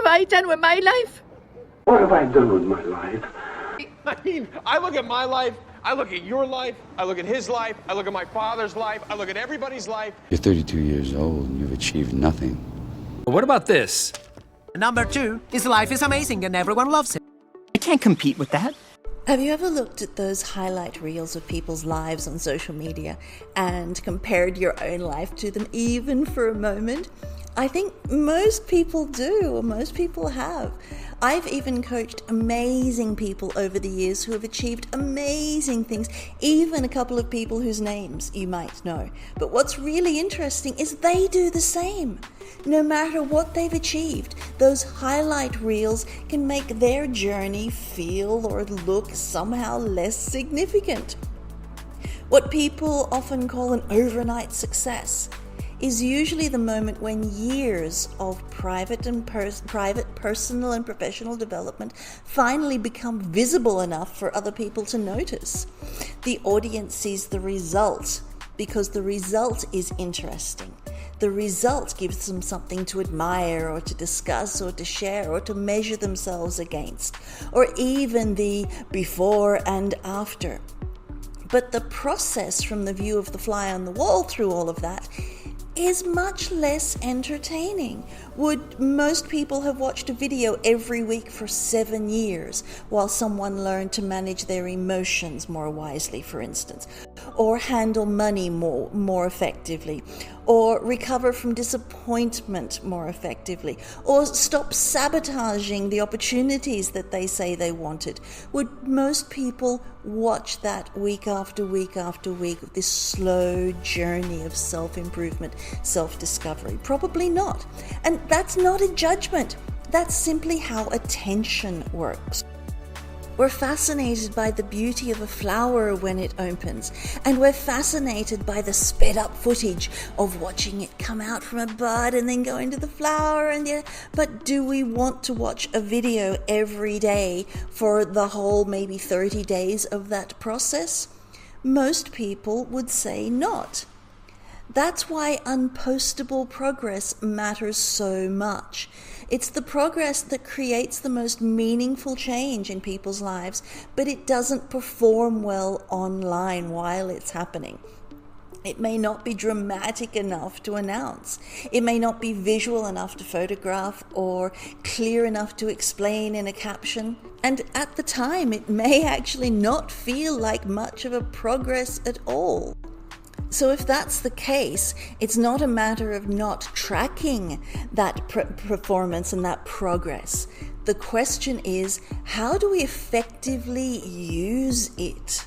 I done with my life? What have I done with my life? I mean, I look at my life, I look at your life, I look at his life, I look at my father's life, I look at everybody's life. You're 32 years old and you've achieved nothing. What about this? Number 2 is life is amazing and everyone loves it. I can't compete with that. Have you ever looked at those highlight reels of people's lives on social media and compared your own life to them even for a moment? I think most people do, or most people have. I've even coached amazing people over the years who have achieved amazing things, even a couple of people whose names you might know. But what's really interesting is they do the same. No matter what they've achieved, those highlight reels can make their journey feel or look somehow less significant. What people often call an overnight success is usually the moment when years of private, personal and professional development finally become visible enough for other people to notice. The audience sees the result because the result is interesting. The result gives them something to admire or to discuss or to share or to measure themselves against, or even the before and after. But the process from the view of the fly on the wall through all of that is much less entertaining. Would most people have watched a video every week for 7 years while someone learned to manage their emotions more wisely, for instance, or handle money more effectively, or recover from disappointment more effectively, or stop sabotaging the opportunities that they say they wanted? Would most people watch that week after week after week, this slow journey of self-improvement, self-discovery? Probably not. And that's not a judgment. That's simply how attention works. We're fascinated by the beauty of a flower when it opens, and we're fascinated by the sped up footage of watching it come out from a bud and then go into the flower. But do we want to watch a video every day for the whole maybe 30 days of that process? Most people would say not. That's why unpostable progress matters so much. It's the progress that creates the most meaningful change in people's lives, but it doesn't perform well online while it's happening. It may not be dramatic enough to announce. It may not be visual enough to photograph or clear enough to explain in a caption. And at the time, it may actually not feel like much of a progress at all. So if that's the case, it's not a matter of not tracking that performance and that progress. The question is, how do we effectively use it?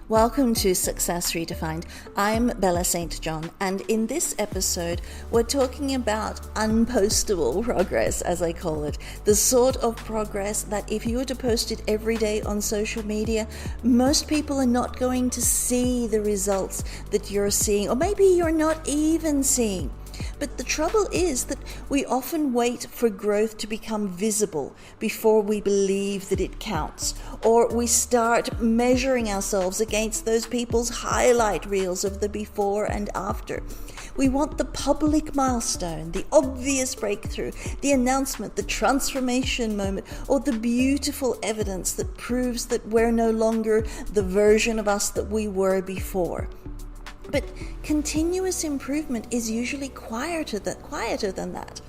Welcome to Success Redefined. I'm Bella St. John, and in this episode, we're talking about unpostable progress, as I call it. The sort of progress that if you were to post it every day on social media, most people are not going to see the results that you're seeing, or maybe you're not even seeing. But the trouble is that we often wait for growth to become visible before we believe that it counts, or we start measuring ourselves against those people's highlight reels of the before and after. We want the public milestone, the obvious breakthrough, the announcement, the transformation moment, or the beautiful evidence that proves that we're no longer the version of us that we were before. But continuous improvement is usually quieter than that.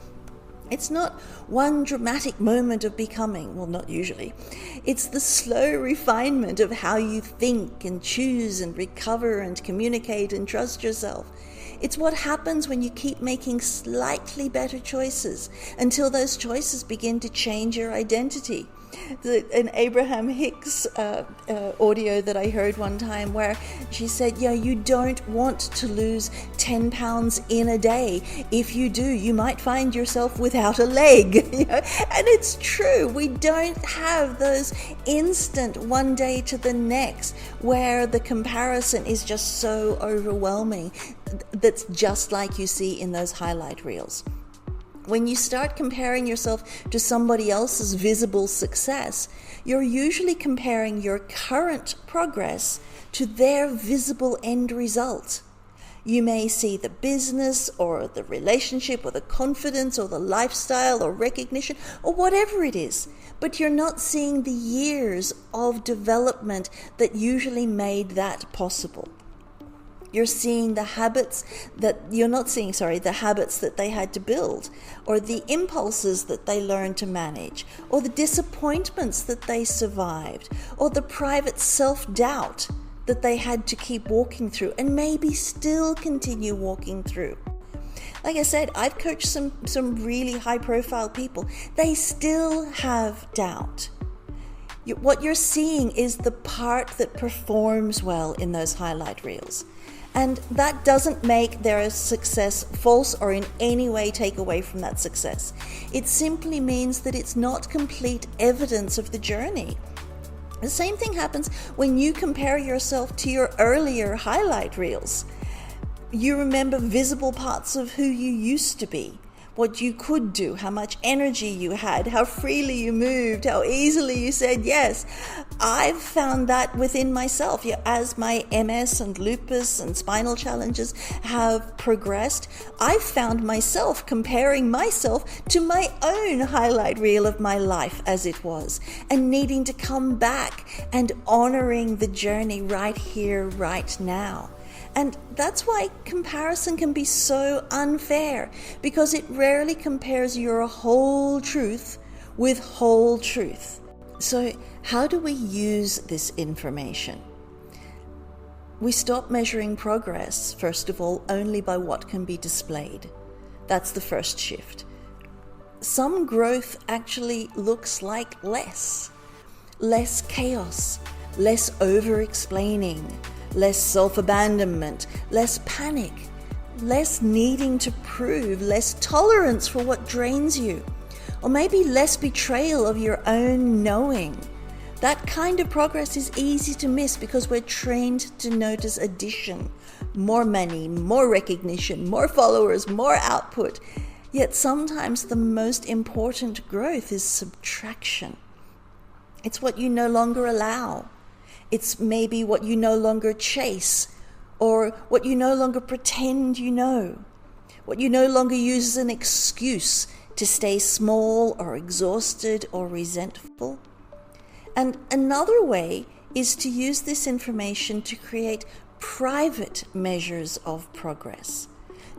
It's not one dramatic moment of becoming, well, not usually. It's the slow refinement of how you think and choose and recover and communicate and trust yourself. It's what happens when you keep making slightly better choices until those choices begin to change your identity. An Abraham Hicks audio that I heard one time where she said, you don't want to lose 10 pounds in a day. If you do, you might find yourself without a leg. And it's true. We don't have those instant one day to the next where the comparison is just so overwhelming. That's just like you see in those highlight reels. When you start comparing yourself to somebody else's visible success, you're usually comparing your current progress to their visible end result. You may see the business or the relationship or the confidence or the lifestyle or recognition or whatever it is, but you're not seeing the years of development that usually made that possible. You're seeing the habits that the habits that they had to build, or the impulses that they learned to manage, or the disappointments that they survived, or the private self-doubt that they had to keep walking through and maybe still continue walking through. Like I said, I've coached some really high-profile people. They still have doubt. What you're seeing is the part that performs well in those highlight reels. And that doesn't make their success false or in any way take away from that success. It simply means that it's not complete evidence of the journey. The same thing happens when you compare yourself to your earlier highlight reels. You remember visible parts of who you used to be, what you could do, how much energy you had, how freely you moved, how easily you said yes. I've found that within myself. As my MS and lupus and spinal challenges have progressed, I've found myself comparing myself to my own highlight reel of my life as it was, and needing to come back and honoring the journey right here, right now. And that's why comparison can be so unfair, because it rarely compares your whole truth with whole truth. So how do we use this information? We stop measuring progress, first of all, only by what can be displayed. That's the first shift. Some growth actually looks like less chaos, less over-explaining, less self-abandonment, less panic, less needing to prove, less tolerance for what drains you, or maybe less betrayal of your own knowing. That kind of progress is easy to miss because we're trained to notice addition, more money, more recognition, more followers, more output. Yet sometimes the most important growth is subtraction. It's what you no longer allow. It's maybe what you no longer chase, or what you no longer pretend you know, what you no longer use as an excuse to stay small or exhausted or resentful. And another way is to use this information to create private measures of progress.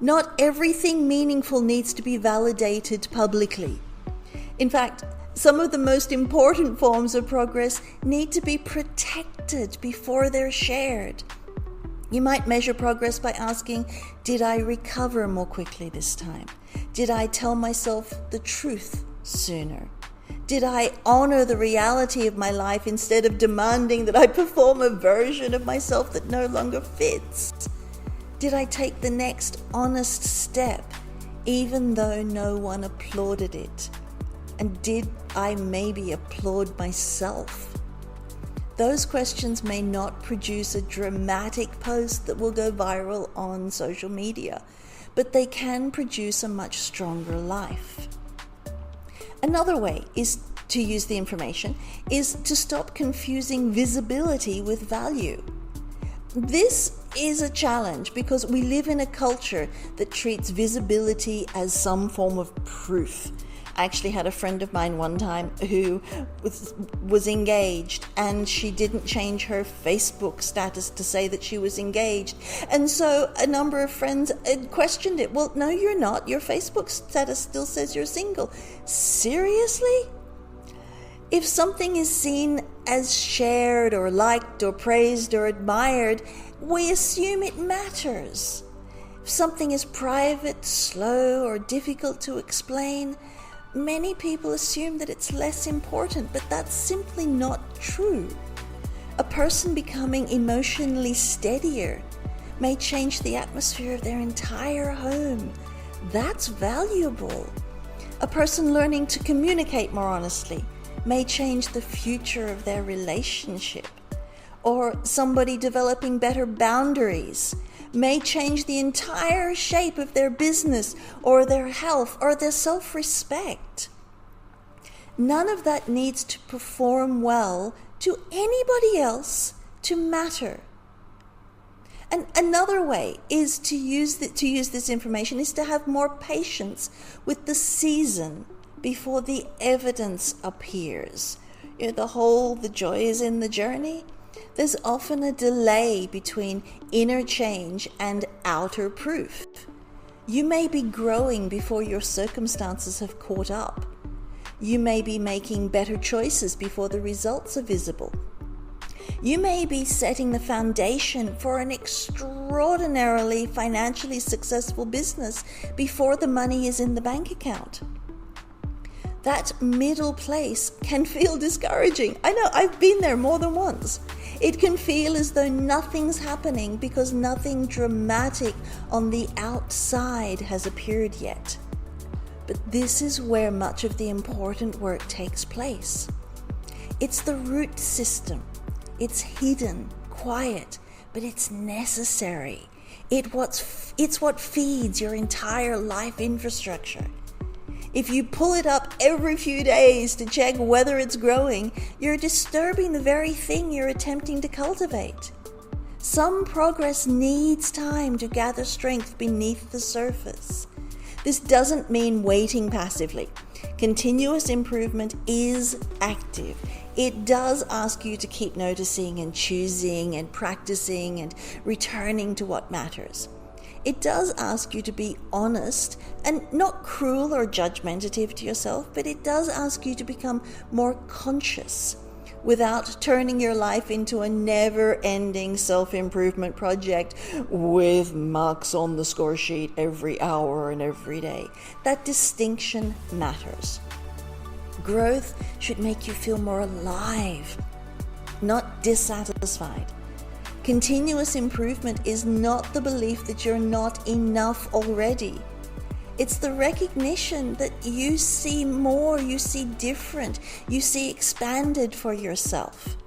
Not everything meaningful needs to be validated publicly. In fact, some of the most important forms of progress need to be protected before they're shared. You might measure progress by asking, did I recover more quickly this time? Did I tell myself the truth sooner? Did I honor the reality of my life instead of demanding that I perform a version of myself that no longer fits? Did I take the next honest step even though no one applauded it? And did I maybe applaud myself? Those questions may not produce a dramatic post that will go viral on social media, but they can produce a much stronger life. Another way is to use the information is to stop confusing visibility with value. This is a challenge because we live in a culture that treats visibility as some form of proof. I actually had a friend of mine one time who was engaged, and she didn't change her Facebook status to say that she was engaged. And so a number of friends questioned it. Well, no, you're not. Your Facebook status still says you're single. Seriously? If something is seen as shared or liked or praised or admired, we assume it matters. If something is private, slow, or difficult to explain, many people assume that it's less important, but that's simply not true. A person becoming emotionally steadier may change the atmosphere of their entire home. That's valuable. A person learning to communicate more honestly may change the future of their relationship. Or somebody developing better boundaries may change the entire shape of their business or their health or their self-respect. None of that needs to perform well to anybody else to matter. And another way is to use this information is to have more patience with the season before the evidence appears. You know, the joy is in the journey. There's often a delay between inner change and outer proof. You may be growing before your circumstances have caught up. You may be making better choices before the results are visible. You may be setting the foundation for an extraordinarily financially successful business before the money is in the bank account. That middle place can feel discouraging. I know, I've been there more than once. It can feel as though nothing's happening because nothing dramatic on the outside has appeared yet. But this is where much of the important work takes place. It's the root system. It's hidden, quiet, but it's necessary. It's what feeds your entire life infrastructure. If you pull it up every few days to check whether it's growing, you're disturbing the very thing you're attempting to cultivate. Some progress needs time to gather strength beneath the surface. This doesn't mean waiting passively. Continuous improvement is active. It does ask you to keep noticing and choosing and practicing and returning to what matters. It does ask you to be honest and not cruel or judgmentative to yourself, but it does ask you to become more conscious without turning your life into a never-ending self-improvement project with marks on the score sheet every hour and every day. That distinction matters. Growth should make you feel more alive, not dissatisfied. Continuous improvement is not the belief that you're not enough already. It's the recognition that you see more, you see different, you see expanded for yourself.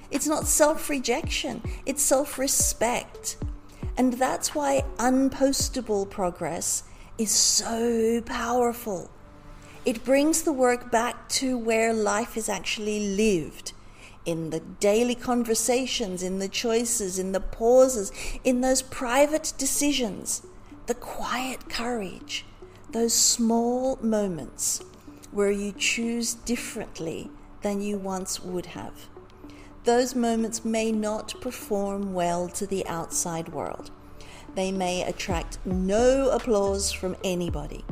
It's not self-rejection, it's self-respect. And that's why unpostable progress is so powerful. It brings the work back to where life is actually lived, in the daily conversations, in the choices, in the pauses, in those private decisions, the quiet courage, those small moments where you choose differently than you once would have. Those moments may not perform well to the outside world. They may attract no applause from anybody.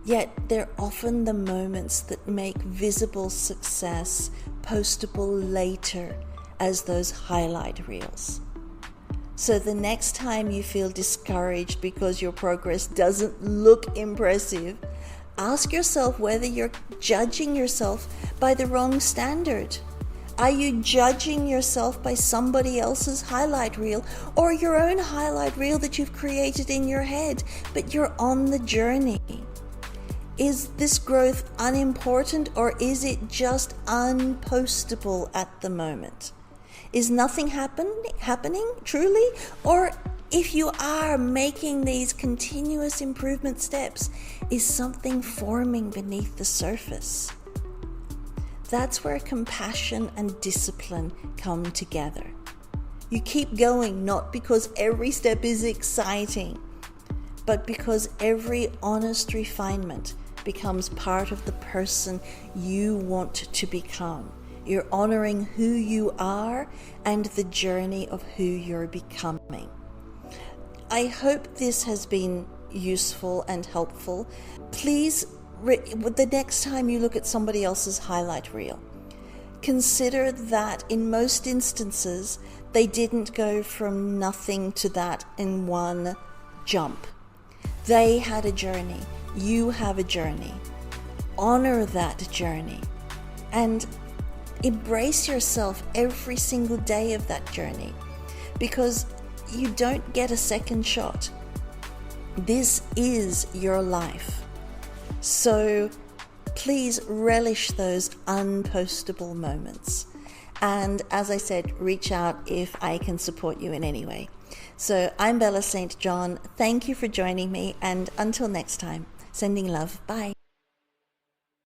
Yet they're often the moments that make visible success postable later as those highlight reels. So the next time you feel discouraged because your progress doesn't look impressive, ask yourself whether you're judging yourself by the wrong standard. Are you judging yourself by somebody else's highlight reel or your own highlight reel that you've created in your head, but you're on the journey? Is this growth unimportant or is it just unpostable at the moment? Is nothing happening truly? Or if you are making these continuous improvement steps, is something forming beneath the surface? That's where compassion and discipline come together. You keep going not because every step is exciting, but because every honest refinement becomes part of the person you want to become. You're honoring who you are and the journey of who you're becoming. I hope this has been useful and helpful. Please, the next time you look at somebody else's highlight reel, consider that in most instances, they didn't go from nothing to that in one jump. They had a journey. You have a journey. Honor that journey and embrace yourself every single day of that journey, because you don't get a second shot. This is your life. So please relish those unpostable moments. And as I said, reach out if I can support you in any way. So I'm Bella St. John. Thank you for joining me. And until next time, sending love. Bye.